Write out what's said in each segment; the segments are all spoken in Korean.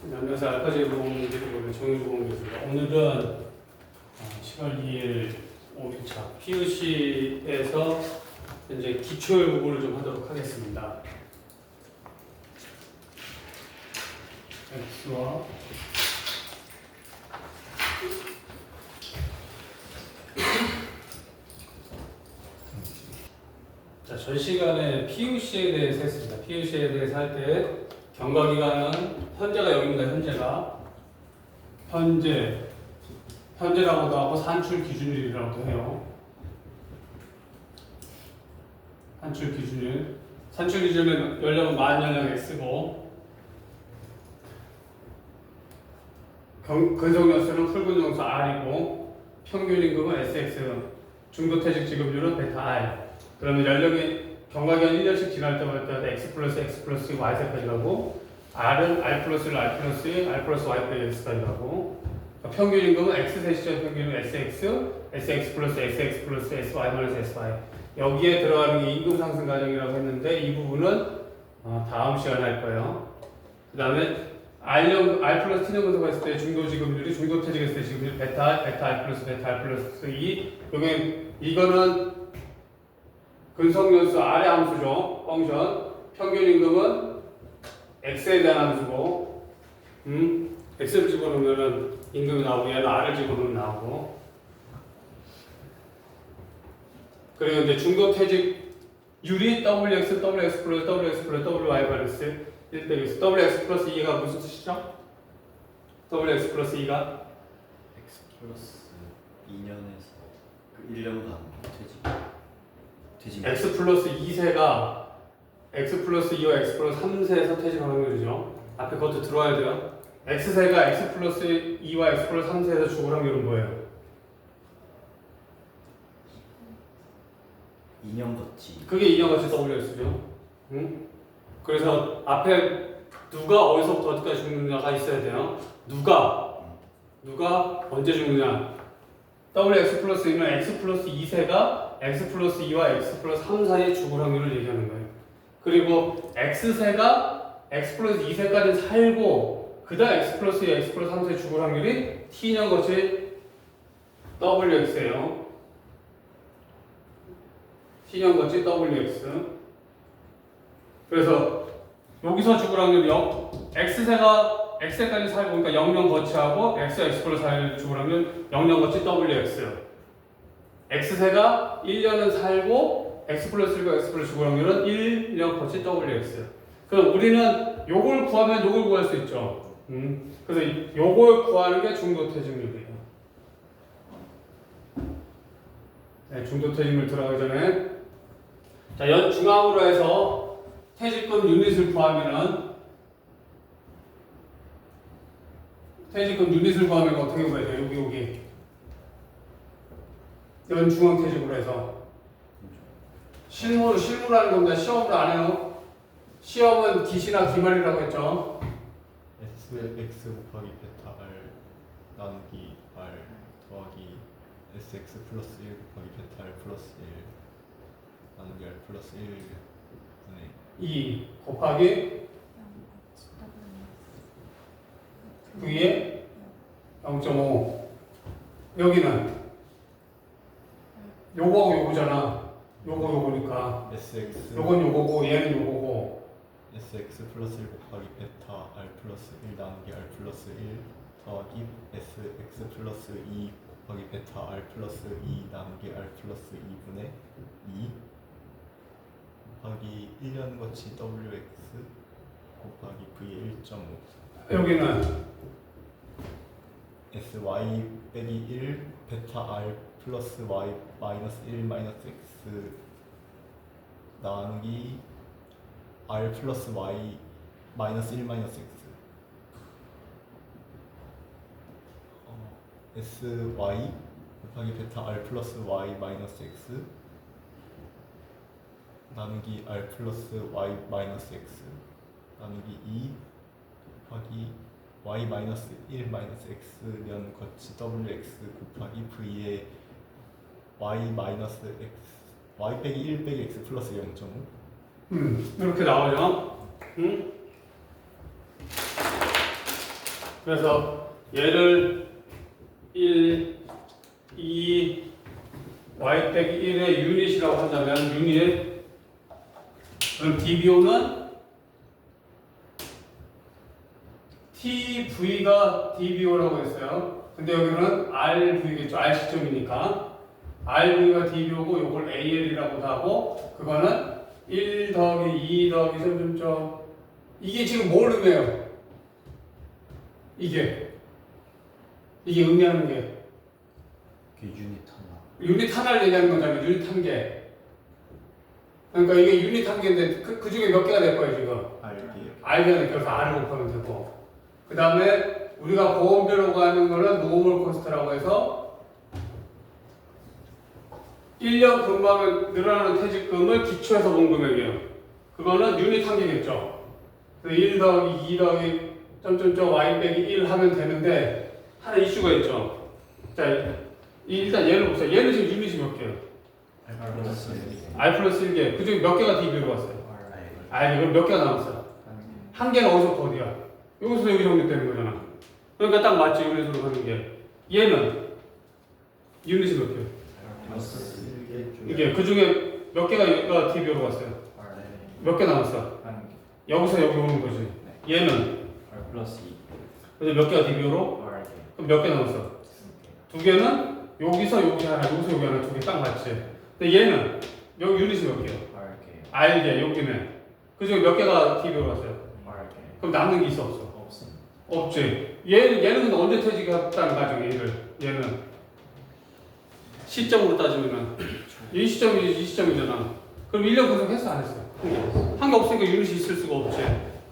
안녕하세요. 알파제공제공의 정유주공입니다. 오늘은 10월 2일 5일차 PUC에서 현재 기출 부분을 좀 하도록 하겠습니다. X와 자, 전 시간에 PUC에 대해서 했습니다. PUC에 대해서 할 때 경과기간은 현재가 0입니다. 현재라고도 하고 산출 기준일이라고도 해요. 산출 기준은 연령은 만 연령 X고 근속 연수는 풀근 정수 R이고 평균 임금은 SX, 중도퇴직 지급률은 베타 R. 그러면 연령이 경과기간 1년씩 지날 때마다 X 플러스 Y세까지 가고 R은 R 플러스 R 플러스 R 플러스 Y 플러스 X까지 가고 평균 임금은 X세 시점 평균은 SX 플러스 SY 마이너스 SY. 여기에 들어가는 게 임금 상승 과정이라고 했는데 이 부분은 다음 시간에 할 거예요. 그 다음에 R 플러스 T년 근속가 있을 때 중도지급률이 중도퇴직했을 때 지급률 베타 R 플러스 2. 이거는 근속연수 R의 함수죠. 펑션. 평균 임금은 X에 대한 함수고, X를 집어넣으면 임금이 나오고, 얘는 R을 집어넣으면 나오고. 그리고 이제 중도퇴직률이 WX 플러스 WY 마이너스 1 빼기 X. WX 플러스 2가 무슨 뜻이죠? WX 플러스 2가? X 플러스 2년에서 1년간 퇴직. X 플러스 2세가 X 플러스 2와 X 플러스 3세에서 퇴직 확률이죠. 앞에 그것도 들어와야 돼요. X세가 X 플러스 2와 X 플러스 3세에서 죽을 확률은 뭐예요? 2년 거치. 그게 2년같이 WX죠. 응? 그래서 앞에 누가 어디서부터 어디까지 죽느냐가 있어야 돼요. 누가 언제 죽느냐. WX 플러스 2는 X 플러스 2세가 X 플러스 2와 X 플러스 3 사이에 죽을 확률을 얘기하는 거예요. 그리고 X세가 X 플러스 2세까지 살고 그 다음 X 플러스 2, X 플러스 3세에 죽을 확률이 T년 거치 WX예요. T년 거치 WX. 그래서 여기서 죽을 확률이 X세가 X세까지 살고 그러니까 0년 거치하고 X 플러스 4에 죽을 확률 0년 거치 WX. X세가 1년은 살고 X 플러스 1과 X 플러스 죽을 확률은 1년 거치 WX. 그럼 우리는 요걸 구하면 요걸 구할 수 있죠. 그래서 요걸 구하는 게 중도퇴직률이에요. 네, 중도퇴직률 들어가기 전에 자, 중앙으로 해서 퇴직금 유닛을 구하면 어떻게 구해야 돼요? 여기 연중앙퇴직으로 해서 실무를 하는 겁니다. 시험을 안 해요. 시험은 기시나 기말이라고 했죠. SX 곱하기 베타 R 나누기 R 더하기 SX 플러스 1 곱하기 베타 R 플러스 1 나누기 R 플러스 1 분의 2 곱하기 V에 0.5. 여기는 요거하고 요거잖아. 요거니까 SX 요건 요거고 얘는 요거고 SX 플러스 1 곱하기 베타 R 플러스 1 나누기 R 플러스 1 더하기 SX 플러스 2 곱하기 베타 R 플러스 2 나누기 R 플러스 2분의 2 곱하기 1년 거치 WX 곱하기 V 1.5 여기는 SY 빼기 1 베타 R 플러스 Y 마이너스 1 마이너스 X 나누기 R 플러스 Y 마이너스 1 마이너스 X SY 곱하기 베타 R 플러스 Y 마이너스 X 나누기 R 플러스 Y 마이너스 X 나누기 2 곱하기 Y 마이너스 1 마이너스 X면 거치 WX 곱하기 V의 Y 마이너스 X Y 빼기 1 빼기 X 플러스 0.5 이렇게 나오죠. 그래서 얘를 1, 2, y 빼기 1의 유닛이라고 한다면 유닛 그럼 dBO는 tv가 dBO라고 했어요. 근데 여기는 rv겠죠. r 시점이니까 rv가 dBO고 요걸 AL이라고도 하고 그거는 1 더하기 2 더하기 점점점 이게 지금 뭘 의미해요? 이게 의미하는 게 그 유닛 하나. 유닛 하나를 얘기하는 거잖아요. 유닛 한 개. 그러니까 이게 유닛 한 개인데 그 중에 몇 개가 될 거예요 지금? R가 그래서 R을 곱하면 되고 그 다음에 우리가 보험료라고 하는 거는 노멀 코스트라고 해서 1년 근무하면 늘어나는 퇴직금을 기초해서 본 금액이에요. 그거는 유닛 한 개겠죠. 그래서 1 더하기 2 더하기 점점점 y 빼기 1 하면 되는데 하나 이슈가 있죠. 자, 일단 얘를 보세요. 얘는 지금 유닛이 몇 개예요? R 플러스 1개. 그 중에 몇 개가 dB로 왔어요? R. 그럼 몇 개가 남았어요? 한 개는 어디서부터 어디야? 여기서 여기 정립되는 거잖아. 그러니까 딱 맞지, 유닛으로 하는 게. 얘는 유닛이 몇 개예요? 이게 그 중에 몇 개가 dB로 왔어요? 몇 개 남았어? 여기서 여기 오는 거지. 얘는 그래서 몇 개가 dB로? 그럼 몇 개 남았어? 두 개는 여기서 여기 하나, 여기서 여기 하나, 두 개 딱 맞지. 근데 얘는 여기 유닛이 몇 개요? R개 여기네. 그 중에 몇 개가 dB로 왔어요? 그럼 남는 게 있어 없어? 없지. 얘는 근데 언제 퇴직했다는 가정 얘는 시점으로 따지면은 이 시점이잖아. 그럼 1년 근속했어 안 했어? 한 게 없으니까 유닛이 있을 수가 없지.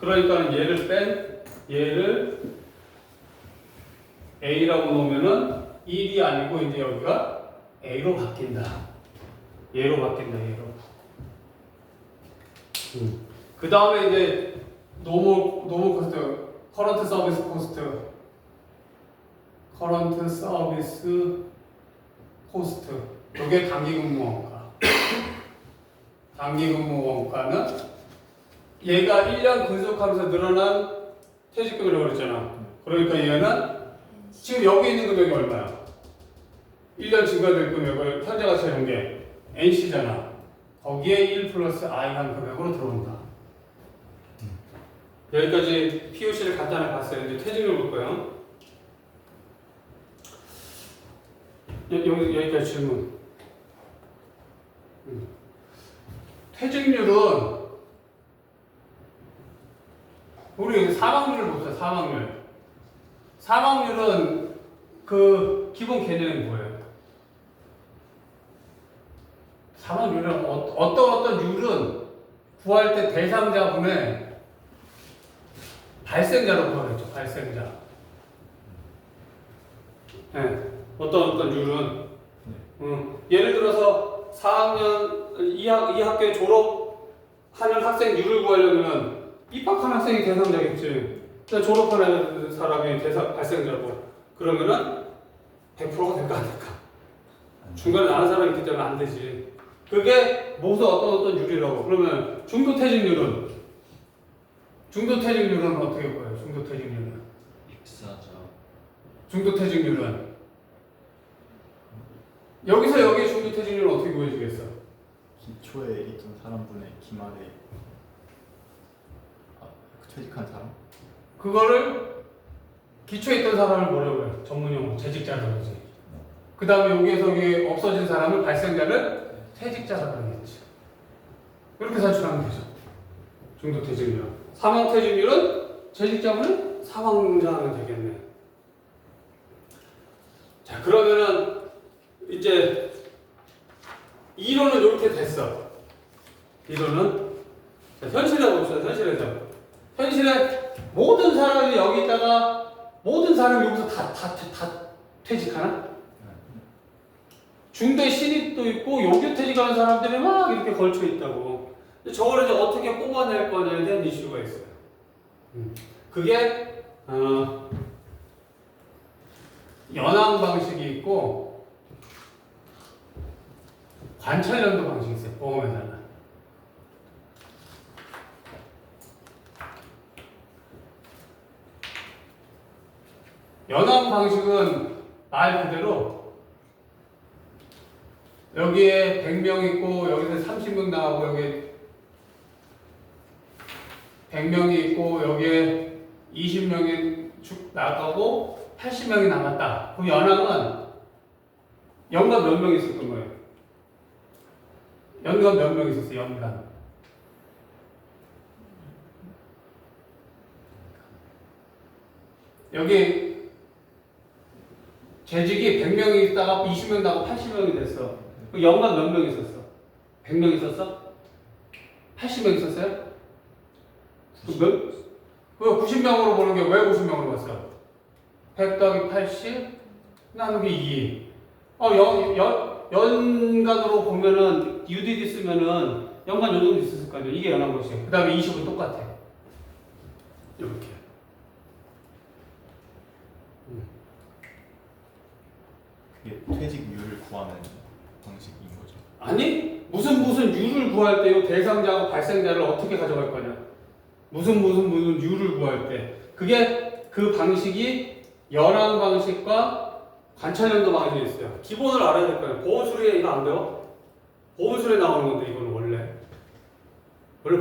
그러니까 얘를 A라고 놓으면은 1이 아니고 이제 여기가 A로 바뀐다. 얘로 바뀐다. 그 다음에 이제 노멀 코스트, 커런트 서비스 코스트, 이게 단기근무 원가. 단기근무 원가는 얘가 1년 근속하면서 늘어난 퇴직금이라고 그랬잖아. 그러니까 얘는 지금 여기 있는 금액이 얼마야? 1년 증가될 금액을 현재 가치 해놓은 게 NC잖아. 거기에 1 플러스 I 한 금액으로 들어온다. 여기까지 POC를 간단하게 봤어요. 이제 퇴직률 볼 거예요. 여기까지 질문. 퇴직률은 우리 사망률을 봅시다. 사망률은 그 기본 개념이 뭐예요? 사망률은 어떤 율은 구할 때 대상자분의 발생자로 구하겠죠. 발생자. 네. 어떤 율은 예를 들어서 4학년 2학기 졸업하는 학생 율을 구하려면 입학한 학생이 대상자겠지. 졸업하는 사람이 발생자고 그러면은 100%가 될까 안 될까? 중간에 나는 사람이 있기 때문에 안 되지. 그게 모두 어떤 율이라고. 그러면 중도퇴직률은 어떻게 보여요? 중도퇴직률은 여기서 여기 중도퇴직률은 어떻게 보여지겠어? 기초에 있던 사람분의 기말에 퇴직한 사람? 그거를 기초에 있던 사람을 뭐라고 해요? 전문용어 재직자라고 하지. 그 다음에 여기에서 여기 없어진 사람을 발생자를 퇴직자라고 하겠지. 이렇게 산출하면 되죠. 중도퇴직률. 사망퇴직률은 재직자분을 사망자 하면 되겠네. 자, 그러면은 이제 이론은 이렇게 됐어. 이론은 현실에 봅시다. 현실에 모든 사람이 여기 있다가 모든 사람이 여기서 다 퇴직하나? 중대 신입도 있고 여기 퇴직하는 사람들이 막 이렇게 걸쳐 있다고. 저걸 이제 어떻게 뽑아낼 거냐에 대한 이슈가 있어요. 그게 연항 방식이 있고 관찰연도 방식이 있어요. 보험회사는. 연항 방식은 말 그대로 여기에 100명 있고 여기서 30명 나가고 여기 100명이 있고 여기에 20명이 쭉 나가고 80명이 남았다. 그럼 연항은 연간 몇 명 있었던 거예요? 연간 몇 명 있었어요? 연간. 여기 재직이 100명이 있다가 20명 나고 80명이 됐어. 그럼 연간 몇 명 있었어? 100명 있었어? 80명 있었어요? 그 90명으로 보는 게 왜 90명으로 봤어? 100 더하기 80 나누기 2. 연간으로 보면은 UDD 쓰면은 연간 요 정도 있었을 거 아니야. 이게 연한 것이에요. 그 다음에 20은 똑같아. 이렇게. 그게 퇴직률을 구하는 방식인 거죠. 아니 무슨 유를 구할 때요 대상자하고 발생자를 어떻게 가져갈 거냐. 무슨 유를 구할 때 그게 그 방식이 연항 방식과 관찰연도 방식이 있어요. 기본을 알아야 될 거예요. 보험수리에 이거 안 배워? 보험수리에 나오는 건데 이거는 원래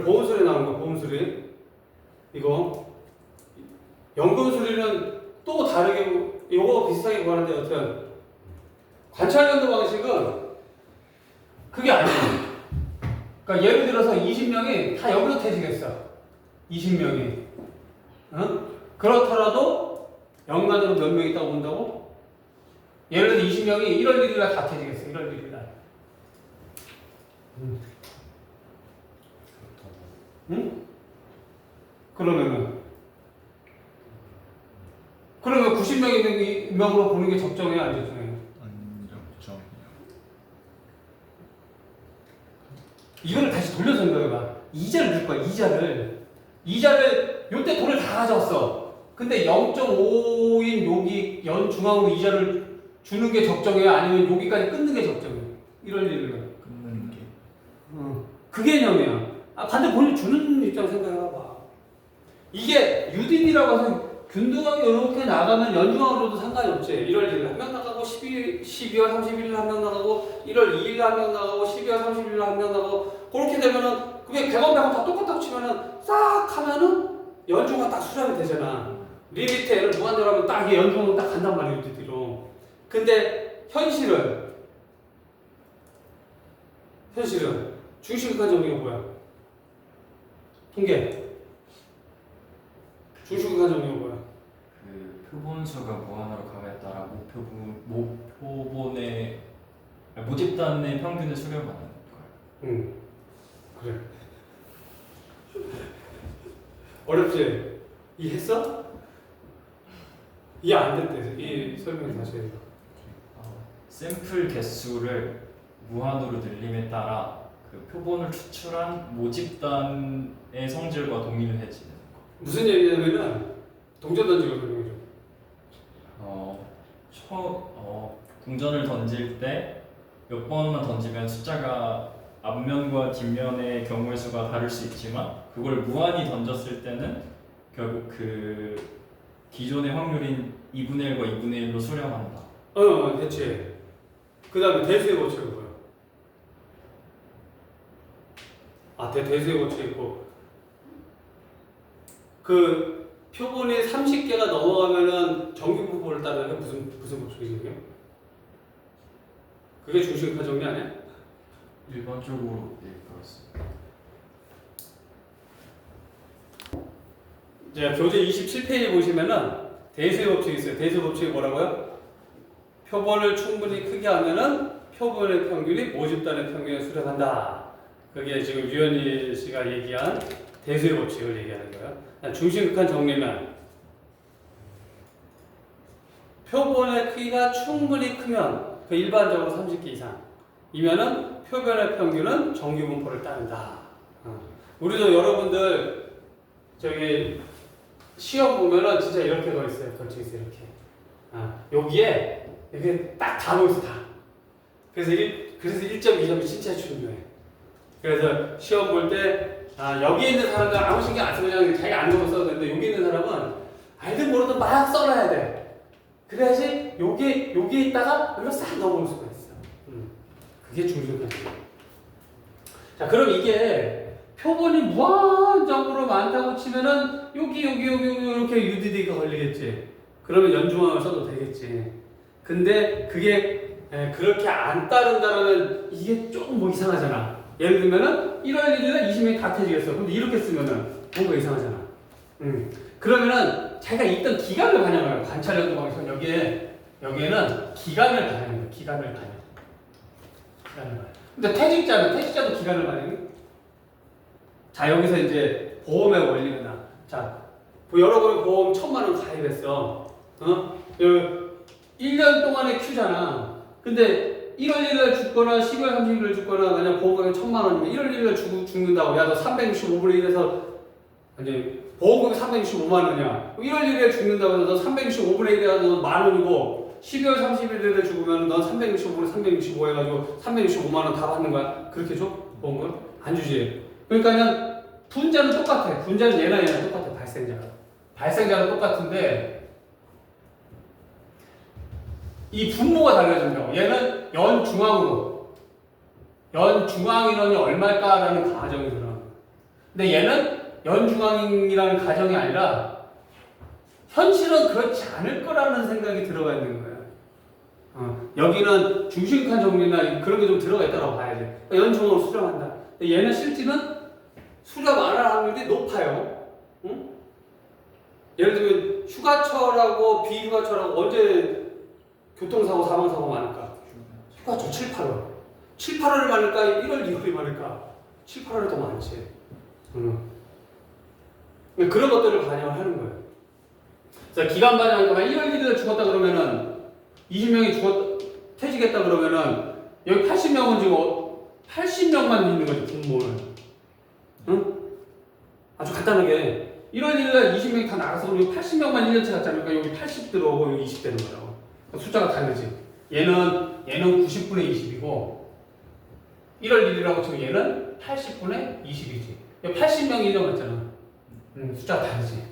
보험수리에 나오는 거 보험수리 이거 연금수리는 또 다르게 이거 비슷하게 구하는데 여튼 관찰연도 방식은 그게 아니에요. 그러니까 예를 들어서 20명이 다 여기서 퇴직했어. 20명이. 그렇더라도 연간으로 몇 명 있다고 본다고? 예를 들어 20명이 1월 1일 날 다 퇴직했어. 1월 1일 날. 응? 그러면 90명 있는 명으로 보는 게 적정해요, 안 적정해요? 안 적정해요. 이거를 다시 돌려서 생각해봐. 이자를 줄 거야, 이자를 요때 돈을 다 가져왔어. 근데 0.5인 여기 연중앙으로 이자를 주는 게 적정해요? 아니면 여기까지 끊는 게 적정해요? 1월 1일날. 끊는 게. 그 개념이야. 반대 본인 주는 입장 생각해봐. 이게 UDD라고 해서 균등하게 이렇게 나가면 연중앙으로도 상관이 없지. 1월 1일 한 명 나가고 12월 31일 한 명 나가고 1월 2일 한 명 나가고 12월 31일 한 명 나가고 그렇게 되면은 그게 100원 다 똑같다고 치면은 싹 하면은 연중앙 딱 수렴이 되잖아. 리미트 N을 무한대로 하면 딱 이게 연중앙 딱 간단 말이에요, UDD로. 근데 현실은 중심극한 정리가 뭐야? 통계. 중심극한 정리가 뭐야? 그 표본수가 무한으로 감에 따라 목표본의 모집단의 평균을 수렴하는 거예요. 그래. 어렵지? 이해했어? 이해 안 됐대. 이 설명 다시 해. 샘플 개수를 무한으로 늘림에 따라 그 표본을 추출한 모집단의 성질과 동일해지는 거. 무슨 얘기냐면은 동전 던지고 설명해줘. 궁전을 던질 때 몇 번만 던지면 숫자가 앞면과 뒷면의 경우의 수가 다를 수 있지만 그걸 무한히 던졌을 때는 결국 그 기존의 확률인 2분의 1과 2분의 1로 수렴한다. 대체. 그 다음에 대수의 법칙은 뭐야? 대수의 법칙이 있고 그 표본이 30개가 넘어가면은 정규분포를 따르는 무슨 법칙이에요? 그게 중심극한 정리 아니야? 일반적으로 그렇습니다. 이제 교재 27페이지 보시면은 대수의 법칙이 있어요. 대수의 법칙이 뭐라고요? 표본을 충분히 크게 하면은 표본의 평균이 모집단의 평균에 수렴한다. 그게 지금 유현희 씨가 얘기한 대수의 법칙을 얘기하는 거예요. 중심극한 정리는 표본의 크기가 충분히 크면 그 일반적으로 30개 이상이면은 표본의 평균은 정규분포를 따른다. 우리도 여러분들 저기 시험 보면은 진짜 이렇게 거 있어요. 벌칙 있어요. 이렇게. 여기에 이렇게 딱 다 넣었어 다. 그래서 1.2점이 진짜 중요해. 그래서 시험 볼 때 여기 있는 사람들 아무 신경 안 쓰고 그냥 자기가 안 적어 써도 되는데 여기 있는 사람은 알든 모르든 막 써놔야 돼. 그래야지 여기에 있다가 여기로 싹 넘어올 수가 있어. 그게 중심관이에요. 자, 그럼 이게 표본이 무한정으로 많다고 치면은 여기 이렇게 UDD가 걸리겠지. 그러면 연중항을 써도 되겠지. 근데 그게 그렇게 안 따른다면 이게 조금 뭐 이상하잖아. 예를 들면은 1월 1일에 20명이 다 퇴직했어. 근데 이렇게 쓰면은 뭔가 이상하잖아. 그러면은 자기가 있던 기간을 반영해요. 관찰연도 방식은 여기에는 기간을 반영해요. 기간을 반영. 근데 퇴직자도 기간을 반영해. 자, 여기서 이제 보험의 원리가 나. 자, 여러분이 보험 1,000만 원 가입했어. 1년 동안의 큐잖아. 근데 1월 1일 죽거나 12월 30일 죽거나 만약 보험금이 1,000만 원이면 1월 1일 죽는다고. 야, 너 365분의 1에서 아니 보험금이 365만 원이야. 1월 1일에 죽는다고 해서 너 365분의 1에 너 만 원이고 12월 31일에 죽으면 넌 365분의 365 해가지고 365만 원 다 받는 거야. 그렇게 줘? 보험금? 안 주지. 그러니까는 분자는 똑같아. 분자는 얘나 똑같아. 발생자는 똑같은데 이 분모가 달라진다고. 얘는 연중앙으로 연중앙 인원이 얼마일까라는 가정이 들어. 근데 얘는 연중앙이라는 가정이 아니라 현실은 그렇지 않을 거라는 생각이 들어가 있는 거야. 여기는 중심칸 정리나 그런 게 좀 들어가 있다고 봐야지. 그러니까 연중앙으로 수렴한다. 근데 얘는 실제는 수렴 안 할 확률이 높아요. 응? 예를 들면 휴가철하고 비휴가철하고 언제 교통사고 사망사고 많을까? 휴가철 7, 8월. 7, 8월이 많을까? 1월, 2월이 많을까? 7, 8월이 더 많지. 그런 것들을 반영을 하는 거예요. 자, 기간 반영하니까 1월 1일에 죽었다 그러면은 20명이 퇴직했다 그러면은 여기 80명은 지금 80명만 있는 거지, 분모는. 응? 아주 간단하게 1월 1일에 20명이 다 나가서 그러면 80명만 1년째 갔잖아요. 그러니까 여기 80 들어오고 여기 20 되는 거라고. 숫자가 다르지. 얘는 90분의 20이고 1월 1일이라고 치면 얘는 80분의 20이지. 80명이 1년 갔잖아. 숫자가 다르지.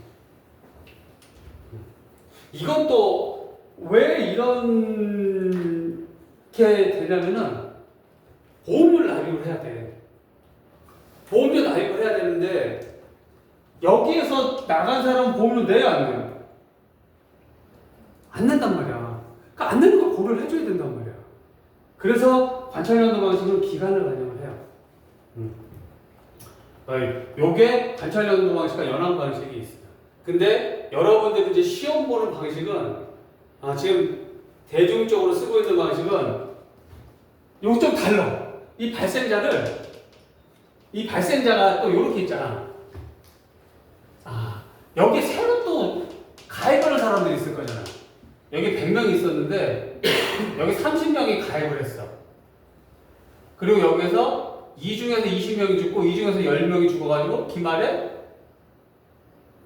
이건 또 왜 이렇게 되냐면은 보험료 납입을 해야 돼. 보험료 납입을 해야 되는데 여기에서 나간 사람은 보험료 내야 안 내요? 안 낸단 말이야. 그러니까 안 내는 걸 고려를 해줘야 된단 말이야. 그래서 관찰연도 방식은 기간을 반영을 해요. 요게 관찰연도 방식과 연항 방식이 있어요. 근데 여러분들 이제 시험 보는 방식은 지금 대중적으로 쓰고 있는 방식은 요거 좀 달라. 이 발생자가 또 요렇게 있잖아. 여기 새로 또 가입하는 사람들이 있을 거잖아. 여기 100명이 있었는데 여기 30명이 가입을 했어. 그리고 여기서 이 중에서 20명이 죽고 이 중에서 10명이 죽어가지고 기말에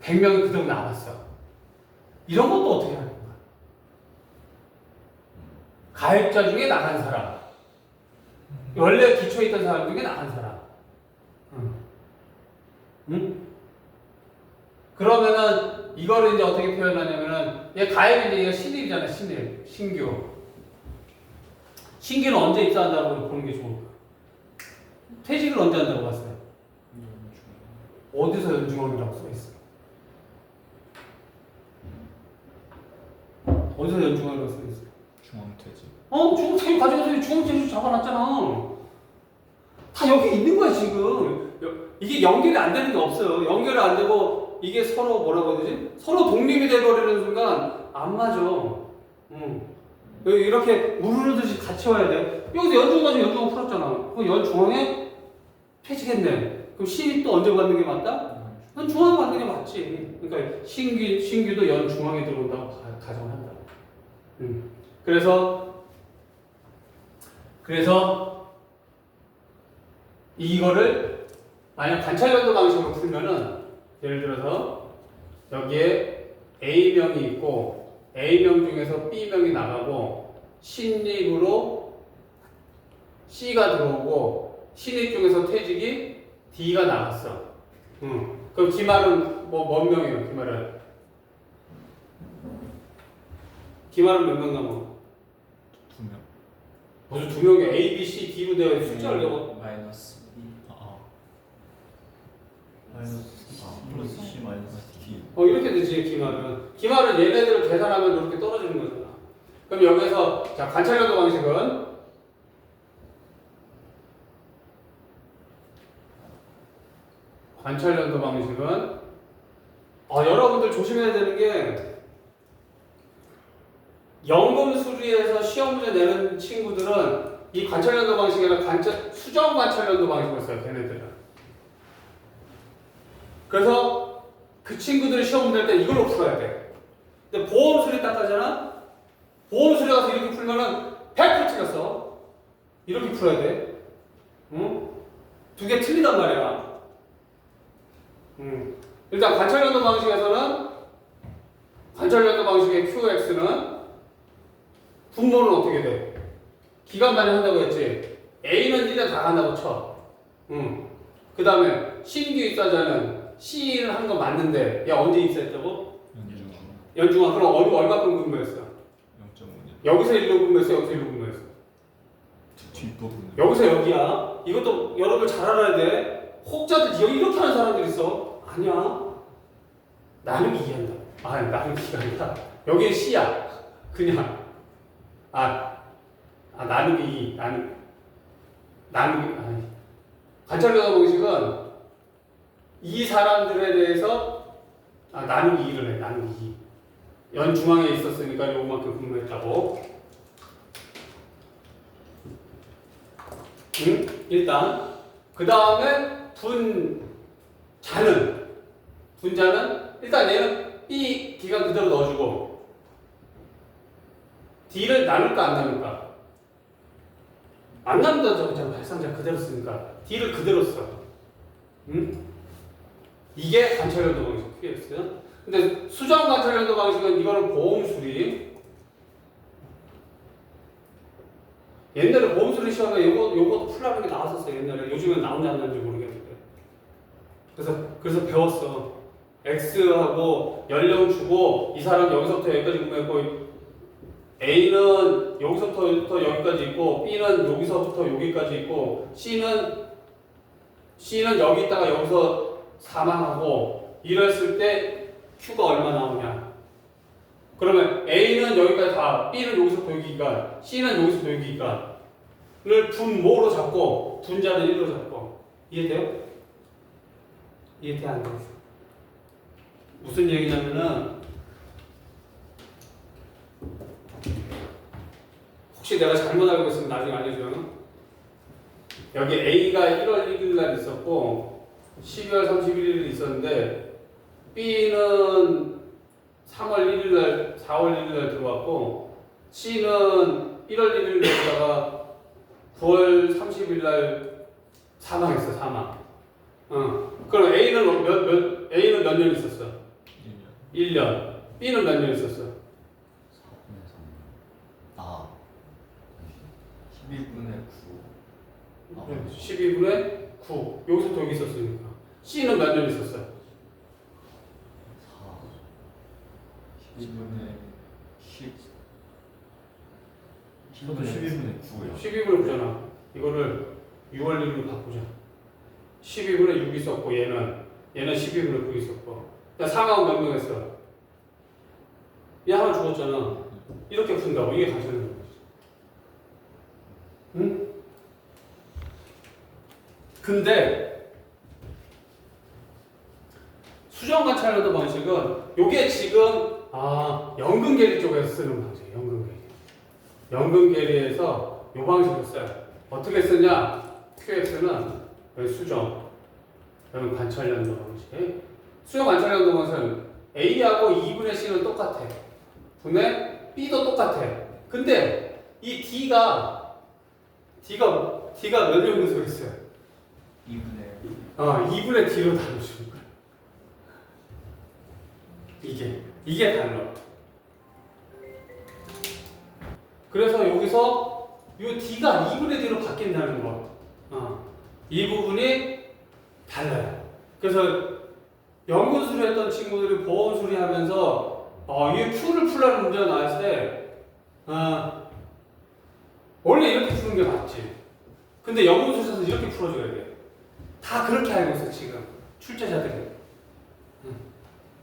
100명이 그대로 남았어. 이런 것도 어떻게 하는 거야? 가입자 중에 나간 사람, 원래 기초에 있던 사람 중에 나간 사람. 응? 그러면은 이거를 이제 어떻게 표현하냐면은 얘 가입이 이제 얘가 신입이잖아. 신규는 언제 입사한다고 보는 게 좋을까? 퇴직을 언제 한다고 봤어요? 어디서 연중원이라고 써있어? 어디서 연중원이라고 써있어? 중앙퇴직. 중앙퇴직 가져가서 중앙퇴직 잡아놨잖아. 다 여기 있는 거야 지금. 이게 연결이 안 되는 게 없어요. 연결이 안 되고 이게 서로 뭐라고 해야 되지? 서로 독립이 돼버리는 순간 안 맞아. 이렇게 우르르듯이 같이 와야 돼. 여기서 연중 가지고 연중 풀었잖아. 그럼 연중앙에 퇴직했네. 그럼 신입 또 언제 받는 게 맞다? 연중앙에 받는 게 맞지. 그러니까 신규도 연중앙에 들어온다고 가정을 한다. 그래서 이거를 만약 관찰연도 방식으로 풀면은 예를 들어서 여기에 A명이 있고 A명 중에서 B명이 나가고 신입으로 C가 들어오고 신입 중에서 퇴직이 D가 나갔어. 그럼 기말은 뭔 명이에요? 기말은 기말은 몇 명 남아? 2명. 무슨 2명이 A, B, C, D로 되어 있는 숫자를 내고 마이너스 플러스 C 마이너스 D. 이렇게 되지 기말은. 기말은 얘네들을 계산하면 이렇게 떨어지는 거잖아. 그럼 여기서 자 관찰연도 방식은 여러분들 조심해야 되는 게 연금 수리에서 시험 문제 내는 친구들은 이 관찰연도 방식이 아니라 수정 관찰연도 방식을 써요. 걔네들은. 그래서 그 친구들이 시험 문제 낼 때 이걸로 풀어야 돼. 근데 보험 수리 딱 하잖아. 보험 수리 가서 이렇게 풀면은 100% 틀렸어. 이렇게 풀어야 돼. 응? 두 개 틀리단 말이야. 일단 관찰연도 방식에서는 관찰연도 방식의 QX는 분모는 어떻게 돼? 기간만에 한다고 했지. A는 1년 다 간다고 쳐. 그 다음에 신규 입사자는 C를 한 거 맞는데 얘 언제 입사했다고? 연중한. 그럼 얼마큼 근무했어? 0.5년. 여기서 1로 근무했어? 여기서 1로 근무했어? 뒷부분. 여기서 여기야. 이것도 여러분 잘 알아야 돼. 혹자들 여기 이렇게 하는 사람들 있어. 아니야. 나누기 2한다. 나누기가 아니라 여기는 C야. 그냥 나누기 2. 관찰연도 방식은 이 사람들에 대해서 나누기 2를 해. 나누기 2. 연중앙에 있었으니까 요만큼 근무했다고. 일단 그 다음에 분자는 일단 얘는 B 기간 그대로 넣어주고 D를 나눌까 안 나눌까? 안 나눈다 저거 발상자 그대로 쓰니까 D를 그대로 써. 이게 관찰연도 방식 QX. 근데 수정 관찰연도 방식은 이거는 보험 수리. 옛날에 보험 수리 시험에 요것도 풀라는 게 나왔었어요. 옛날에. 요즘은 나오지 않는지 모르겠는데. 그래서 배웠어. X하고 연령 주고 이 사람 여기서부터 여기까지 근무했고 A는 여기서부터 여기까지 있고 B는 여기서부터 여기까지 있고 C는 여기 있다가 여기서 사망하고 이랬을 때 Q가 얼마 나오냐. 그러면 A는 여기까지 다, B는 여기서부터 여기가, C는 여기서부터 여기가를 분모로 잡고 분자는 1로 잡고. 이해돼요? 이해돼 안 돼? 무슨 얘기냐면은 혹시 내가 잘못 알고 있으면 나중에 알려줘요. 여기 A가 1월 1일 날 있었고 12월 31일 있었는데 B는 3월 1일 날, 4월 1일 날 들어왔고 C는 1월 1일 날다가 9월 30일 날 사망했어. 사망. 그럼 A는 몇 년 있었어? 1년. B는 몇 년 있었어? 12분의 9 12분의 9. 여기서부터 여기 있었으니까. C는 몇 년 있었어? 12분의 10 저도 12분의 9요. 12분의 9잖아. 이거를 6월 1일로 바꾸자. 12분의 6 있었고 얘는 12분의 9 있었고. 상하고 몇 명 했어? 얘 하나 죽었잖아. 이렇게 푼다고. 이게 관찰연도 방식. 응? 근데 수정 관찰연도 방식은 요게 지금 연금 계리 쪽에서 쓰는 방식이에요. 연금 계리에서 요 방식을 써요. 어떻게 쓰냐? QX는 여기 수정, 여기 관찰연도 방식. 수정 관찰연도 방식은 A하고 2분의 C는 똑같아. 분의 B도 똑같아. 근데 이 D가 몇 년 분석했어요? 2분의 D로 나눠주는 거야. 이게 달라. 그래서 여기서 이 D가 2분의 D로 바뀐다는 거. 이 부분이 달라요. 그래서 연금 수리했던 친구들이 보험 수리하면서 이 Q를 풀라는 문제가 나왔을 때, 원래 이렇게 푸는 게 맞지. 근데 연구소에서는 이렇게 풀어줘야 돼. 다 그렇게 알고 있어, 지금. 출제자들이.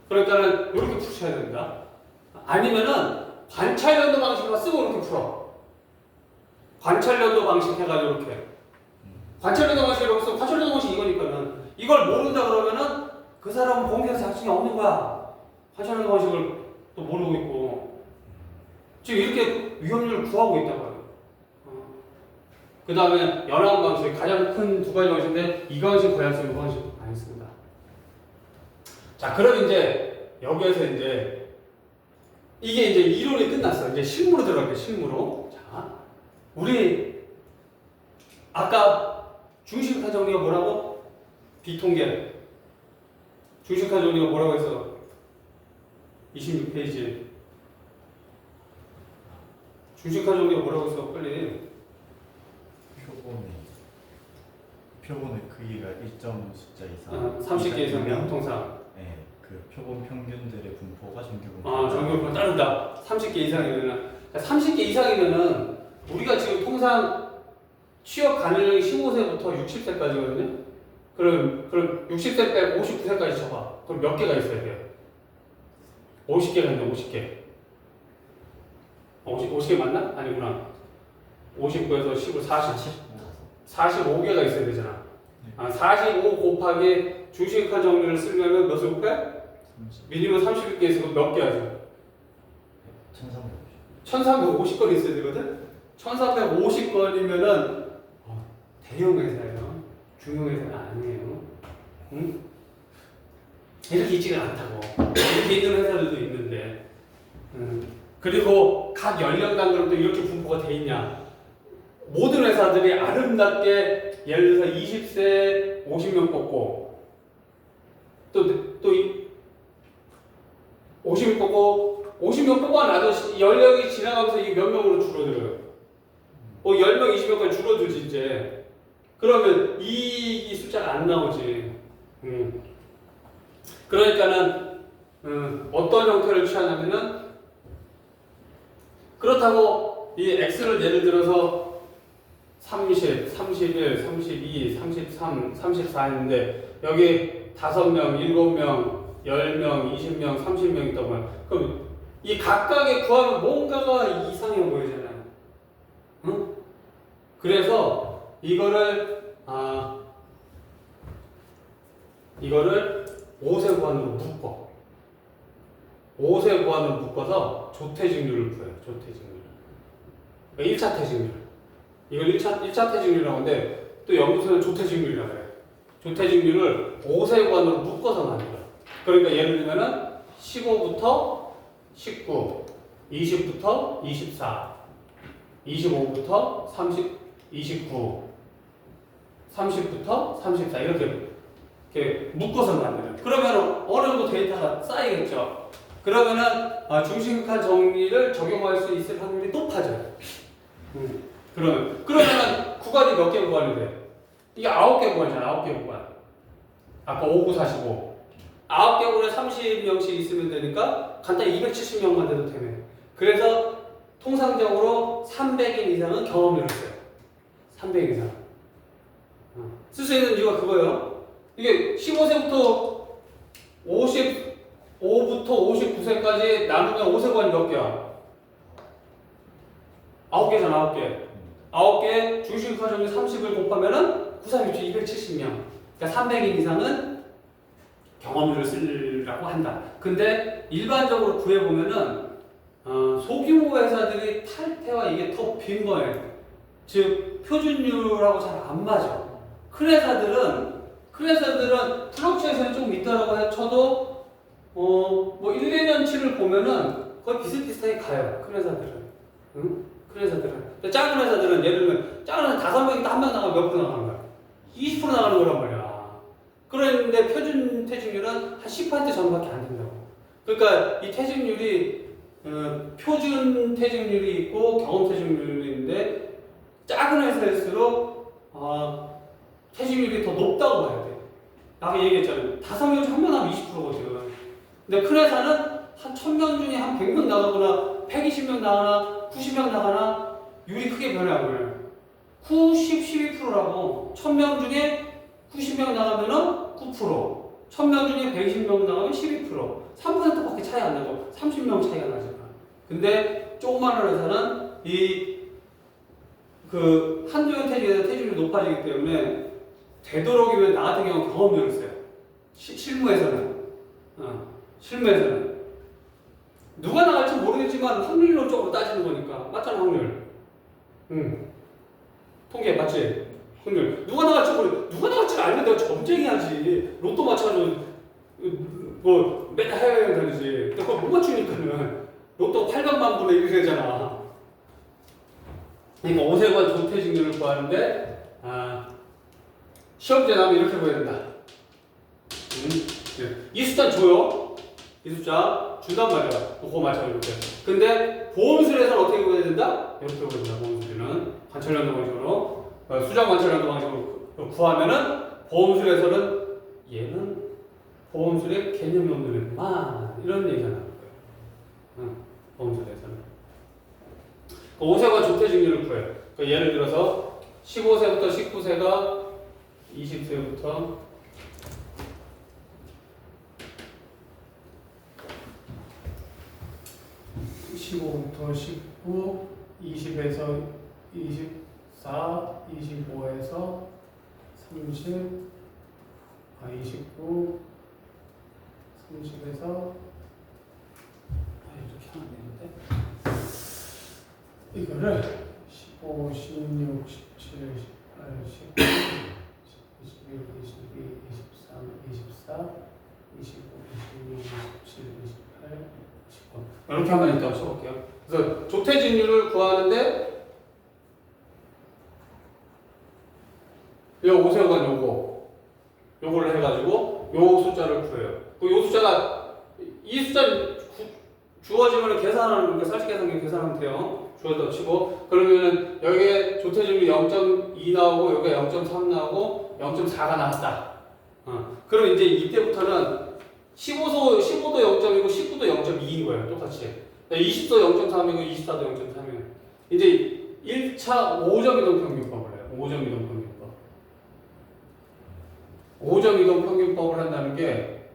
그러니까는 이렇게 푸셔야 된다. 아니면은 관찰연도 방식만 쓰고 이렇게 풀어. 관찰연도 방식 해가지고 이렇게. 관찰연도 방식이라고 써. 관찰연도 방식 이거니까는. 이걸 모른다 그러면은 그 사람은 공개해서 자격증이 없는 거야. 관찰연도 방식을 또 모르고 있고. 지금 이렇게 위험률을 구하고 있다고요. 그 다음에 연합 방식, 가장 큰 두 가지 방식인데 이 방식 거의 할수 있는 방식 안 했습니다. 자, 그럼 이제 여기에서 이제 이게 이제 이론이 끝났어. 이제 실무로 들어갈게요. 실무로. 자, 우리 아까 중심화 정리가 뭐라고? 비통계. 중심화 정리가 뭐라고 했어? 26페이지. 중심화 정리가 뭐라고 했어? 빨리. 표본의 크기가 일정 숫자 이상 30개 이상이면 통상. 네, 그 표본 평균들의 분포가 정규 분포. 정규 분포 따른다. 30개 이상이면은 30개 이상이면은 우리가 지금 통상 취업 가능성이 15세부터 60세까지거든요. 그럼 60세 빼고 59세까지 쳐봐. 그럼 몇 개가 있어야 돼요? 50개가 있네. 50개. 50개 맞나? 아니구나. 59에서 15, 40. 45개가 있어야 되잖아. 45 곱하기 중심화 정리를 쓰려면 몇을 곱해? 미니멈 30개 있으면 몇 개 하죠? 1350건이 있어야 되거든? 1350건이면은 대형 회사예요. 중형 회사는 아니에요. 응? 이렇게 있지가 않다고. 이렇게 있는 회사들도 있는데. 그리고 각 연령 단계로 또 이렇게 분포가 돼 있냐? 모든 회사들이 아름답게 예를 들어서 20세 50명 뽑고 또 50명 뽑고 50명 뽑아놔도 연령이 지나가면서 이게 몇 명으로 줄어들어요. 10명, 20명까지 줄어들지 이제. 그러면 이 숫자가 안 나오지. 그러니까는 어떤 형태를 취하냐면은 그렇다고 이 X를 예를 들어서 30, 31, 32, 33, 34 했는데 여기 5명, 7명, 10명, 20명, 30명 있다고 하면 그럼 이 각각의 구하면 뭔가가 이상해 보이잖아요. 응? 그래서 이거를 5세 구간으로 묶어. 5세 구간으로 묶어서 조퇴직률을 구해요. 조퇴직률. 1차 퇴직률. 이걸 1차 퇴직률이라고 하는데 또 연구소는 조퇴직률이라고 해요. 조퇴직률을 5세 구간으로 묶어서 만들어. 그러니까 예를 들면은 15부터 19, 20부터 24, 25부터 30, 29, 30부터 34 이렇게 묶어서 만들어요. 그러면 어느 정도 데이터가 쌓이겠죠. 그러면은 중심화 정리를 적용할 수 있을 확률이 높아져요. 그러면은 구간이 몇 개 구간이 돼? 이게 9개 구간이잖아. 9개 구간. 아까 59, 45. 9개 구간에 30명씩 있으면 되니까 간단히 270명만 돼도 되네. 그래서 통상적으로 300인 이상은 경험률을 써요. 300인 이상. 쓸 수 있는 이유가 그거예요. 이게 15세부터 55부터 59세까지 나누면 5세 구간이 몇 개야? 9개잖아, 9개. 9개 중심화 정리 30을 곱하면은 9367 270명. 그러니까 300인 이상은 경험률을 쓰라고 한다. 근데 일반적으로 구해보면은 소규모 회사들이 탈퇴와 이게 더 빈 거예요. 즉 표준율하고 잘 안 맞아. 큰 회사들은 플럭츄에이션이 조금 있다라고 쳐도 뭐 1, 2년치를 보면은 거의 비슷비슷하게 가요. 큰 회사들은. 응? 큰 회사들은. 작은 회사들은 예를 들면 작은 회사 5명이 한 명 나가면 몇 프로 나가는 거야? 20% 나가는 거란 말이야. 그런데 표준 퇴직률은 한 10% 전밖에 안 된다고. 그러니까 이 퇴직률이 표준 퇴직률이 있고 경험 퇴직률이 있는데 작은 회사일수록 퇴직률이 더 높다고 봐야 돼. 아까 얘기했잖아요. 5명 중 1명 하면 20%거든. 근데 큰 회사는 한 1000명 중에 한 100명 나가거나 120명 나가나 90명 나가나 율이 크게 변해 안 변해? 12%라고. 1000명 중에 90명 나가면은 9%, 1000명 중에 120명 나가면 12%, 3%밖에 차이 안 나고 30명 차이가 나잖아. 근데 조그마한 회사는 한두명 퇴직해서 퇴직률이 높아지기 때문에 되도록이면 나 같은 경우는 경험력을 써요. 실무에서는. 실무에서는. 누가 나갈지 모르겠지만 확률론적으로 따지는 거니까. 맞잖아, 확률. 통계 맞지? 확률. 누가 나갈지 알면 내가 점쟁이하지. 로또 맞춰가지고 뭐 맨날 해외여행 다니지. 근데 그걸 못 맞추니까는 로또 800만 분의 1이 되잖아. 그러니까 오세관 조퇴직률을 구하는데 시험제 나오면 이렇게 보여야 된다. 이 숫자 줘요. 이 숫자 준단 말이야. 그거 맞춰 이렇게. 근데 보험술에서는 어떻게 보여야 된다? 이렇게 보여야 된다. 보험술에는 관찰연도 방식으로 수정 관찰연도 방식으로 구하면은 보험술에서는 얘는 보험술에 개념이 없는 애구만 이런 얘기가 나올 거예요. 보험술에서는. 오세관 조퇴직률을 구해요. 그러니까 예를 들어서 15세부터 19세가 20세부터 15부터 19, 20에서 24, 25에서 30, 29, 30에서 이렇게 하면 되는데 이거를 15, 16, 17, 18, 19, 21, 22, 23, 24, 25, 26, 27, 28, 29 이렇게 한번 일단 써볼게요. 그래서 조퇴직률을 구하는데 이 오세관 요거를 해가지고 요 숫자를 구해요. 요 숫자가 이 숫자 주어지면 계산하는 거 사실계산기 계산하면 돼요. 주어져 치고 그러면은 여기에 조퇴직률 0.2 나오고 여기에 0.3 나오고 0.4가 나왔다. 그럼 이제 이때부터는 15도 0.이고 19도 0.2인 거예요. 똑같이. 20도 0.3이고 24도 0.3이에요. 이제 1차 5점 이동 평균법을 해요. 5점 이동 평균법. 5점 이동 평균법을 한다는 게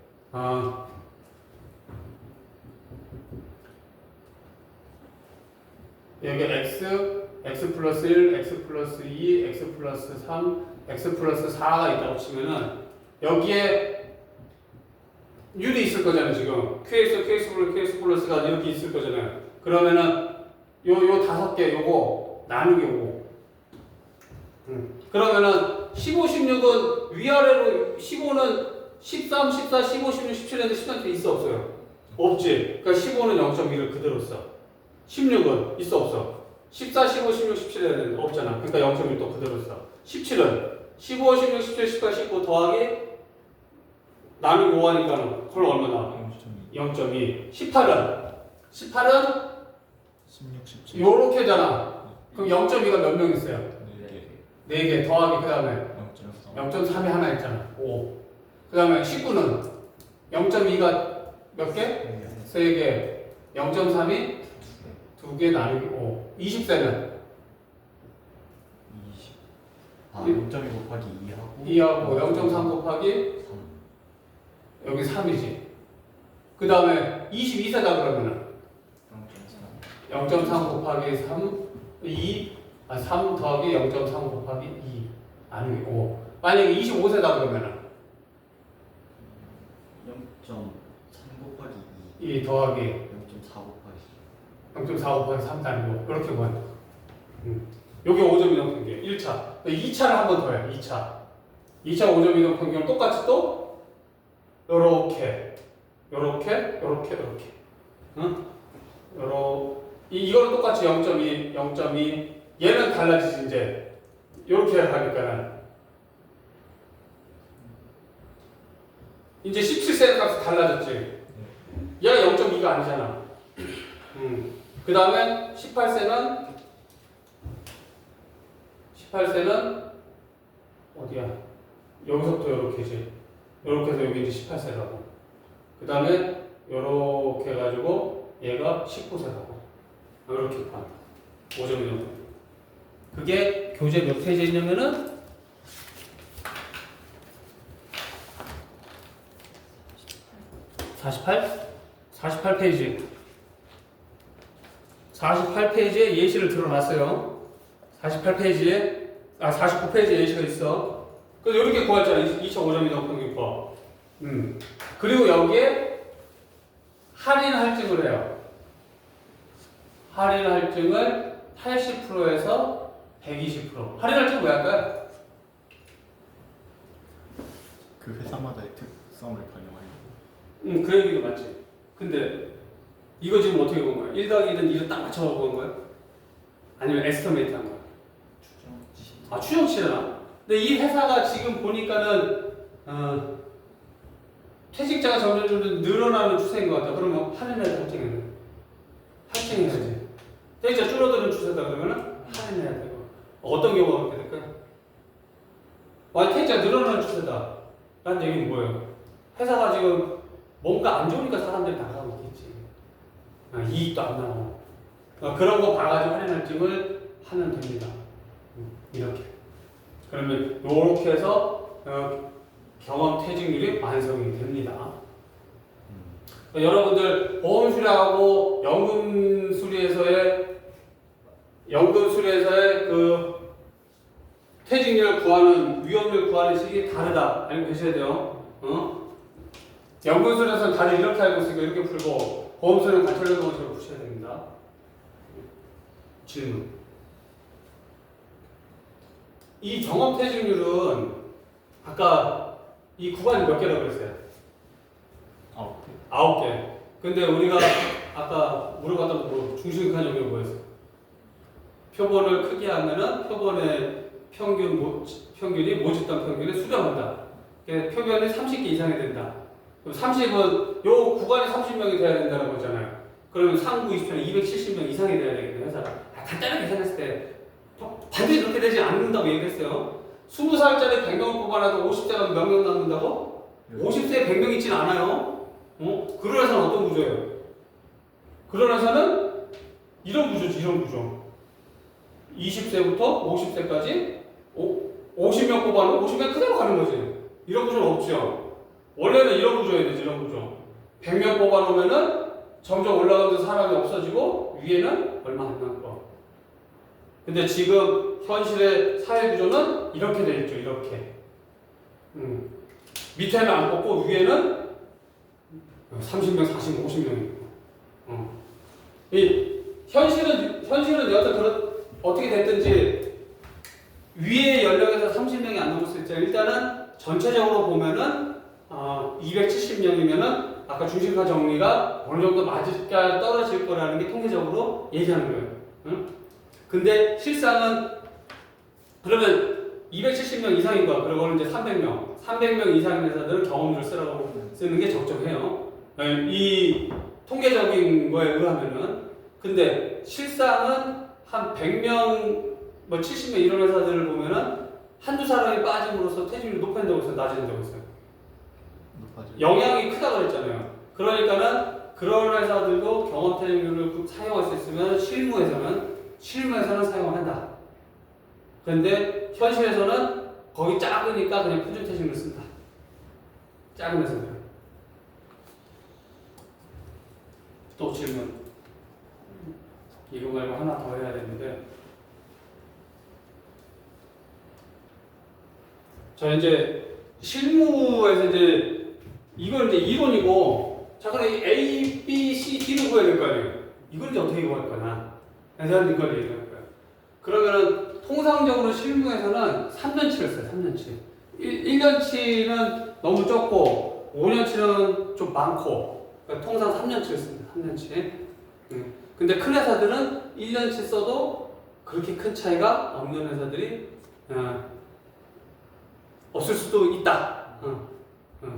여기 x 플러스 1, x 플러스 2, x 플러스 3, x 플러스 4가 있다고 치면은 여기에 율이 있을 거잖아요, 지금. QX 플러스가 이렇게 있을 거잖아요. 그러면은 요 다섯 개 요거 나누기 5. 그러면은 15, 16은 위아래로 15는 13, 14, 15, 16, 17인데 13도 있어 없어요? 없지. 그러니까 15는 0.1을 그대로 써. 16은 있어 없어? 14, 15, 16, 17에는 없잖아. 그러니까 0.1 또 그대로 써. 17은 15, 16, 17, 18, 19 더하기 나누기 5 하니까는 그걸 얼마나? 0.2. 18은 16, 17 요렇게잖아. 그럼 0.2가 몇 명 있어요? 4개 더하기 그 다음에 0.3이 하나 있잖아. 5. 그 다음에 19는 0.2가 몇 개? 3개. 0.3이 2개 나누기 5. 20세는 0.2 곱하기 2하고 2하고 0.3 곱하기 3 여기 3이지. 그 다음에 22세다 그러면은 0.3 곱하기 3, 3 더하기 0.3 곱하기 2 나누기 5. 만약에 25세다 그러면은 0.3 곱하기 2 더하기 0.4 곱하기 0.4 곱하기 3 나누고 이렇게 구한다. 요게 5점 이동 평균 1차. 2차를 한 번 더 해. 2차 5점 이동 평균을 똑같이 또 요렇게 응? 이거는 똑같이 0.2 얘는 달라지지 이제 요렇게 하니까는 이제 17세 값이 달라졌지. 얘가 0.2가 아니잖아. 그 다음에 18세는 어디야? 여기서부터 이렇게지. 이렇게 해서 여기 이제 18세라고. 그 다음에 요렇게 해가지고 얘가 19세라고 이렇게 구한다. 5점 정도. 그게 교재 몇 페이지에 있냐면은 48페이지. 48페이지에 예시를 들어놨어요. 49페이지에 예시가 있어. 그래서 이렇게 구했잖아. 2,500점이라고 평균법. 그리고 여기에 할인 할증을 해요. 할인 할증을 80%에서 120%. 할인 할증 왜 할까요? 그 회사마다의 특성을 반영하려고. 그 얘기도 맞지. 근데 이거 지금 어떻게 본 거야? 1 더하기 1은 2를 딱 맞춰서 본 거야? 아니면 에스티메이트 한 거야? 추정치잖아. 근데 이 회사가 지금 보니까는 퇴직자가 점점 늘어나는 추세인 것 같다. 그러면 할인해야 할증해야지. 퇴직자 줄어드는 추세다 그러면 할인해야 되고. 어떤 경우가 그렇게 될까요? 퇴직자 늘어나는 추세다. 라는 얘기는 뭐예요? 회사가 지금 뭔가 안 좋으니까 사람들이 나가고 있겠지. 이익도 안 나고. 그런 거 봐가지고 할인 할증을 하면 됩니다. 이렇게. 그러면 이렇게 해서 경험 퇴직률이 완성이 됩니다. 여러분들 보험 수리하고 연금 수리에서의 그 퇴직률 구하는 위험률 구하는 식이 다르다 알고 계셔야 돼요. 연금 수리에서는 다들 이렇게 알고 있으니까 이렇게 풀고 보험 수리는 관찰력 방식으로 푸셔야 됩니다. 질문. 이 경험 퇴직률은 아까 이 구간이 몇 개라고 그랬어요? 9개. 9개. 근데 우리가 아까 물어봤던 거 중심간 영역이 뭐였어? 표본을 크게 하면은 표본의 평균이 모집단 평균에 수렴한다. 표본이 30개 이상이 된다. 그럼 30은 요 구간이 30명이 돼야 된다고 했잖아요. 그러면 상부 20편에 270명 이상이 돼야 되겠네요. 회사가. 간단하게 생각했을 때 반드시 그렇게 되지 않는다고 얘기했어요. 20살짜리 100명을 뽑아놔도 50세가 몇 명 남는다고? 50세에 100명 있진 않아요. 그런 회사는 어떤 구조예요? 그런 회사는 이런 구조지, 이런 구조. 20세부터 50세까지 50명 뽑아놓고 50명 그대로 가는 거지. 이런 구조는 없죠. 원래는 이런 구조여야 되지, 이런 구조. 100명 뽑아놓으면은 점점 올라가면서 사람이 없어지고 위에는 얼마 안 남고. 근데 지금 현실의 사회 구조는 이렇게 돼 있죠, 이렇게. 밑에는 안 뽑고 위에는 30명, 40명, 50명 있고. 이 현실은 여하튼 어떻게 됐든지 위에 연령에서 30명이 안 넘었을 때 일단은 전체적으로 보면은 270명이면은 아까 중심가 정리가 어느 정도 맞을까 떨어질 거라는 게 통계적으로 얘기하는 거예요. 근데 실상은 그러면 270명 이상인 거야. 그러고는 이제 300명 이상인 회사들은 경험률을 쓰는 게 적정해요. 이 통계적인 거에 의하면은. 근데 실상은 한 100명, 70명 이런 회사들을 보면은 한두 사람이 빠짐으로써 퇴직률이 높아진다고 했어요, 낮아진다고 했어요. 영향이 크다고 그랬잖아요. 그러니까는 그런 회사들도 경험 퇴직률을 사용할 수 있으면 실무에서는 사용을 한다. 그런데 현실에서는 거기 작으니까 그냥 표준 퇴직률을 쓴다. 작은 회사들은. 또 질문. 이거 말고 하나 더 해야 되는데. 자, 이제 실무에서 이제 이건 이제 이론이고, 자, 그럼 A, B, C, D를 구해야 될 거 아니에요? 이걸 이제 어떻게 구할 거나? 대단한 걸 얘기할 거야. 그러면은 통상적으로 실무에서는 3년치를 써요. 3년치. 1년치는 너무 적고 5년치는 좀 많고, 그러니까 통상 3년치를 씁니다. 3년치. 근데 큰 회사들은 1년치 써도 그렇게 큰 차이가 없는 회사들이 없을 수도 있다.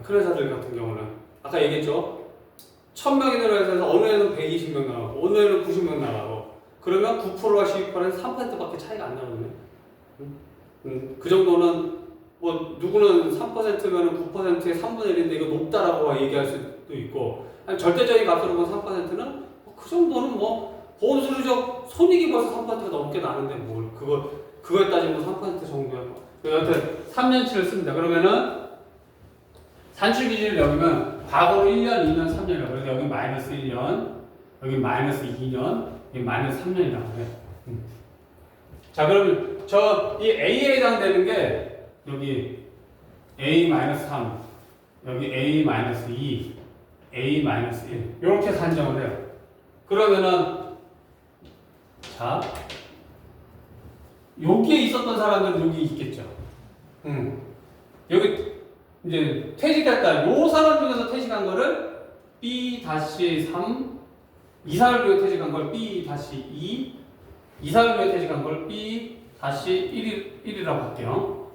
큰 회사들 같은 경우는 아까 얘기했죠. 1000명이 되는 회사에서 어느 애는 120명 나가고 어느 애는 90명 나가고 그러면 9%와 12%는 3%밖에 차이가 안 나거든요. 그 정도는 뭐 누구는 3%면 9%의 3분의 1인데 이거 높다라고 얘기할 수도 있고 아니, 절대적인 값으로 보면 3%는 그 정도는 뭐 보험수리적 손익이 벌써 3%가 넘게 나는데 뭘 그거에 따지면 3% 정도야. 여하튼 3년치를 씁니다. 그러면은 산출 기준을 여기면 과거로 1년, 2년, 3년이라고. 그래서 여기 마이너스 1년, 여기 마이너스 2년, 여기 마이너스 3년이라고 해요. 자, 그러면 저 이 A에 해당되는 게 여기 A-3, 여기 A-2, A-1 이렇게 산정을 해요. 그러면은 자 여기에 있었던 사람들은 여기 있겠죠. 여기 이제 퇴직했다. 요 사람 중에서 퇴직한 거를 B-3, 이 사람 중에 퇴직한 걸 B-2, 이 사람 중에 퇴직한 걸 B-1이라고 할게요.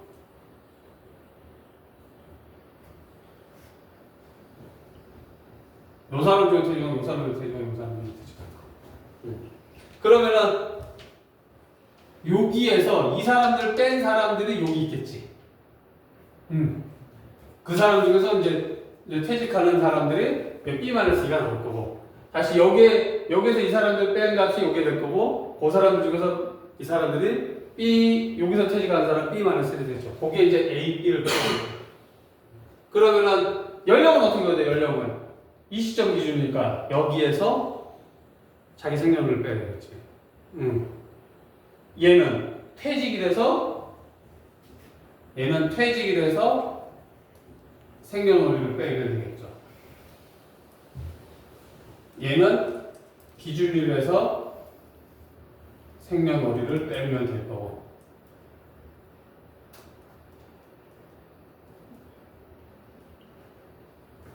요 사람 중에 퇴직한 거, 요 사람 중에 퇴직한 거, 요 사람 중에 퇴직한 거. 그러면은 여기에서 이 사람들 뺀 사람들이 여기 있겠지. 그 사람 중에서 이제 퇴직하는 사람들이 B-2가 나올 거고, 다시 여기에서 이 사람들 뺀 값이 여기에 될 거고, 그 사람들 중에서 이 사람들이 여기서 퇴직하는 사람 B-1이 되죠. 거기에 이제 A, B를 빼는 거예요. 그러면은 연령은 어떻게 해야 돼? 연령은 이 시점 기준이니까 여기에서 자기 생년월일 빼야 되겠지. 얘는 퇴직이 돼서 생년월일을 빼게 되겠죠. 얘는 기준일로 해서 생년월일을 빼면 될 거고.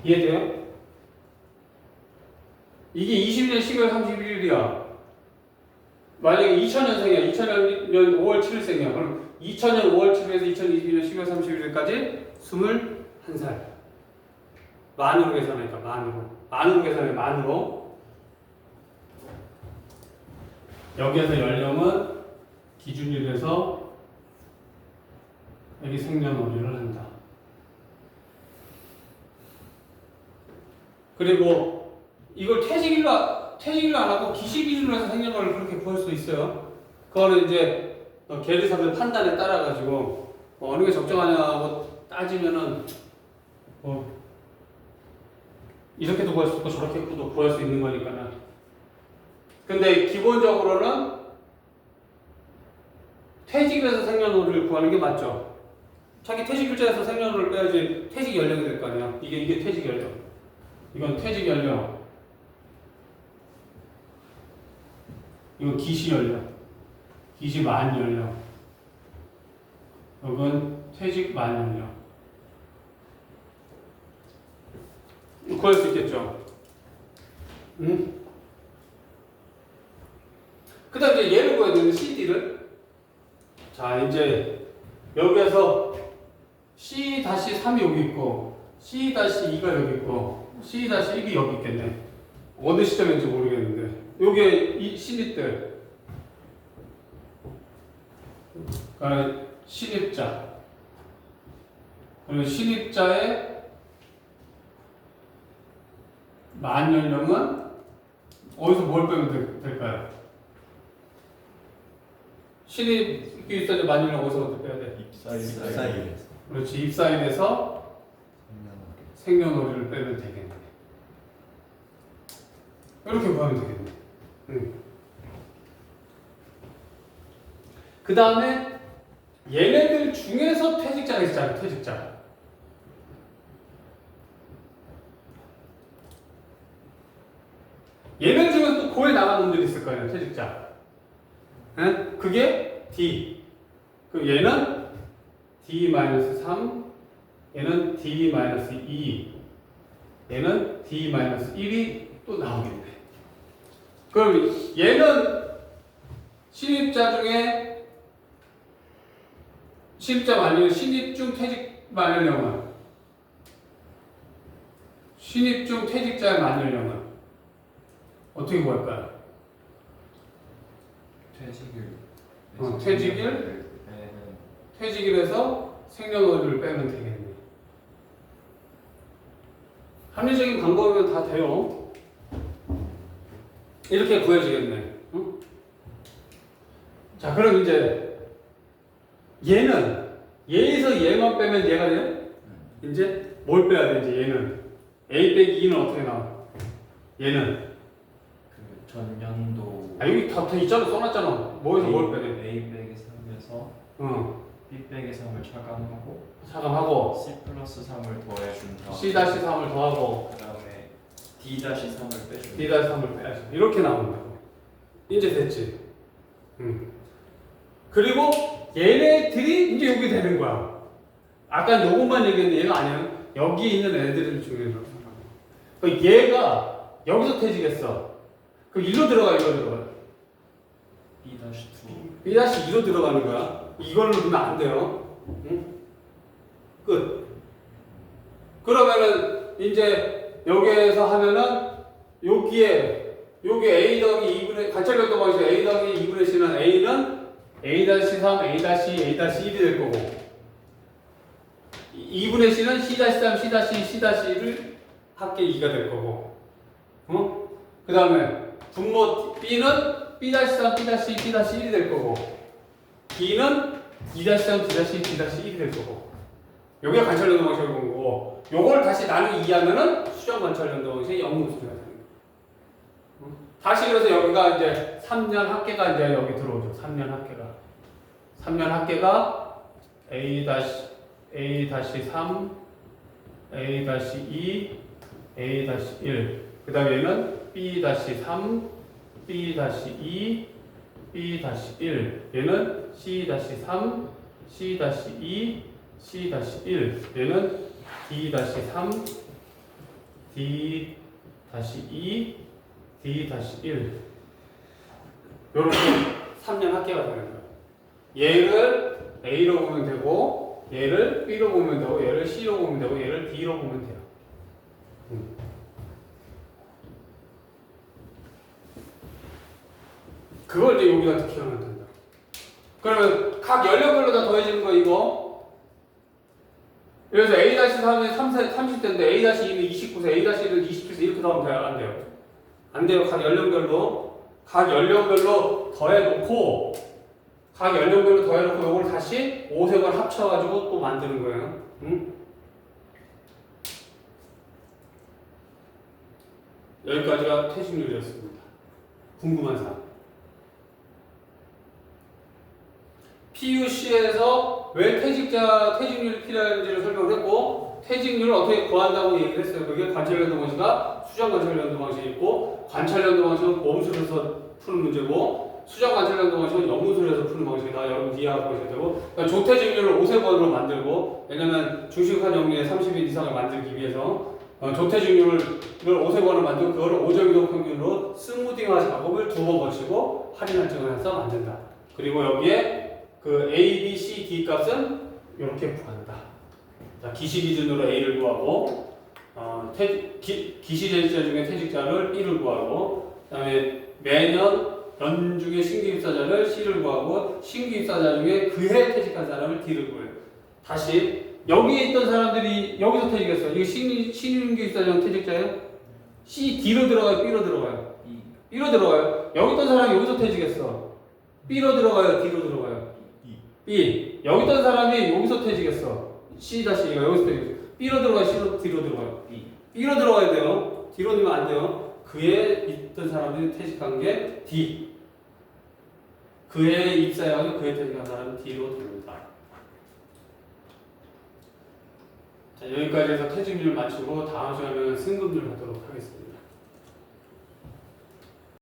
이해돼요? 이게 20년 12월 31일이야. 만약에 2000년생이야. 2000년 5월 7일생이야. 그럼 2000년 5월 7일에서 2022년 12월 31일까지 21살. 만으로 계산하니까 만으로 계산해. 만으로. 여기에서 연령은 기준일에서 여기 생년월일을 한다. 그리고 이걸 퇴직일로 안 하고 기시기준으로 해서 생년월일 그렇게 구할 수 있어요. 그거는 이제 계리사들 판단에 따라 가지고 어느 게 적정하냐고 따지면은 이렇게도 구할 수 있고 저렇게도 구할 수 있는 거니까는. 근데 기본적으로는 퇴직일에서 생년월일을 구하는 게 맞죠. 자기 퇴직일자에서 생년월일을 빼야지 퇴직 연령이 될 거 아니야. 이게 퇴직 연령. 이건 퇴직 연령. 이건 기시 연령. 기시 만 연령. 이건 퇴직 만 연령. 구할 수 있겠죠. 그 다음 이제 얘를 구해야 되는 CD를. 자, 이제 여기에서 C-3이 여기 있고, C-2가 여기 있고, C-1이 여기 있겠네. 어느 시점인지 모르겠는데. 요게 이 신입들. 그러니까 신입자. 그리고 신입자의 만 연령은 어디서 뭘 빼면 될까요? 신입이 있어야 만 연령 어디서 빼야 돼? 입사일. 그렇지. 입사일에서 생년월일을 빼면 되겠네. 이렇게 구하면 되겠네. 그 다음에 얘네들 중에서 퇴직자가 있잖아. 퇴직자. 얘네 중에서 또 고에 나간 놈들이 있을 거예요. 퇴직자. 네? 그게 D. 그럼 얘는 D-3, 얘는 D-2, 얘는 D-1이 또 나오겠네. 그럼 얘는 신입자 중에 신입자 만년, 신입 중 퇴직 만연령은 신입 중 퇴직자의 만연령은 어떻게 구할까요? 퇴직일에서 생년월일을 빼면 되겠네. 합리적인 방법이면 다 돼요. 이렇게 구해지겠네. 응? 자, 그럼 이제 얘는 얘에서 얘만 빼면 얘가 돼요? 이제 뭘 빼야 돼? 이제 얘는 A 빼기 2는 어떻게 나와? 얘는 그 전년도 여기 다 있잖아, 써놨잖아. 뭐에서 뭘 빼야 돼? A 빼기 3에서 응, B 빼기 3을 차감하고 차감하고 C 플러스 3을 더해준 다음 C-3을 더하고 그 다음에 D-3을 빼준 D-3을 빼야지. 이렇게 나온다고. 이제 됐지. 그리고 얘네들이 이제 여기 되는 거야. 아까 요것만 얘기했는데 얘가 아니야. 여기 있는 애들을 중요해서. 그 얘가 여기서 퇴직했어. 그럼 일로 들어가, 일로 들어가. B-2 B-2로 들어가는 거야. 이걸로 넣으면 안 돼요. 응? 끝. 그러면은 이제 여기에서 하면은 여기 A 더하기 2분의 관찰력도 방식 A 더하기 2분의 C는 A는 A-3, A-2, A-1이 될 거고 2분의 C는 C-3, C-2, C-1을 합계 2가 될 거고 그 다음에 분모 B는 B-3, B-2, B-1이 될 거고 D는 D-3, D-2, D-1이 될 거고 여기가 관찰력도 방식을 본 거고 요걸 다시 나누기 2하면은 수정 관찰력도 방식의 영문수가 되는 거예요. 다시 그래서 여기가 이제 3년 합계가 이제 여기 들어오죠. 3년 합계가 A-3, A-2, A-1. 그 다음에 얘는 B-3, B-2, B-1. 얘는 C-3, C-2, C-1. 얘는 D-3, D-2, D-1. 이렇게 3년 합계가 되는 거예요. 얘를 A로 보면 되고, 얘를 B로 보면 되고, 얘를 C로 보면 되고, 얘를 D로 보면 돼요. 그걸 이제 여기다 특히하면 된다. 그러면 각 연령별로 다 더해지는 거 이거. 그래서 A-3은 30대인데 A-2는 29세, A-1은 27세 이렇게 나오면 돼요? 안 돼요? 안 돼요. 각 연령별로 더해놓고 이걸 다시 5세번 합쳐가지고 또 만드는 거예요. 응? 여기까지가 퇴직률이었습니다. 궁금한 사람. PUC에서 왜 퇴직률이 필요한지를 설명을 했고, 퇴직률을 어떻게 구한다고 얘기를 했어요. 그게 관찰연도 방식과 수정 관찰연도 방식이 있고, 관찰연도 방식은 보험술에서 푸는 문제고, 수정 관찰연도 방식은 영문술에서 푸는 방식이다. 여러분 이해하고 계셔야 되고, 그러니까 조퇴직률을 5세번으로 만들고, 왜냐면 중식한 영리에 30일 이상을 만들기 위해서 조퇴직률을 5세번을 만들고, 그거를 5점이동 평균으로 스무딩화 작업을 2번 거치고 할인할증을 해서 만든다. 그리고 여기에 그 A, B, C, D 값은 이렇게 구한다. 자, 기시 기준으로 A를 구하고, 기시 퇴직자 중에 퇴직자를 B를 구하고, 그다음에 매년 연중에 신규 입사자를 C를 구하고, 신규 입사자 중에 그해 퇴직한 사람을 D를 구해요. 다시 여기에 있던 사람들이 여기서 퇴직했어. 이게 신규 입사자 중 퇴직자예요? C, D로 들어가요? B로 들어가요? B로 들어가요. 여기 있던 사람이 여기서 퇴직했어. B로 들어가요? D로 들어가요? B. 여기 있던 사람이 여기서 퇴직했어. C-E가 여기서 퇴직했어. B로 들어가요? D로 들어가요? B로 들어가야 돼요. D로 넣으면 안 돼요. 그에 있던 사람들이 퇴직한 게 D. 그에 입사해가지고 그에 퇴직한 사람은 D로 들어온다. 자, 여기까지 해서 퇴직률 맞추고 다음 시간에는 승급률 하도록 하겠습니다.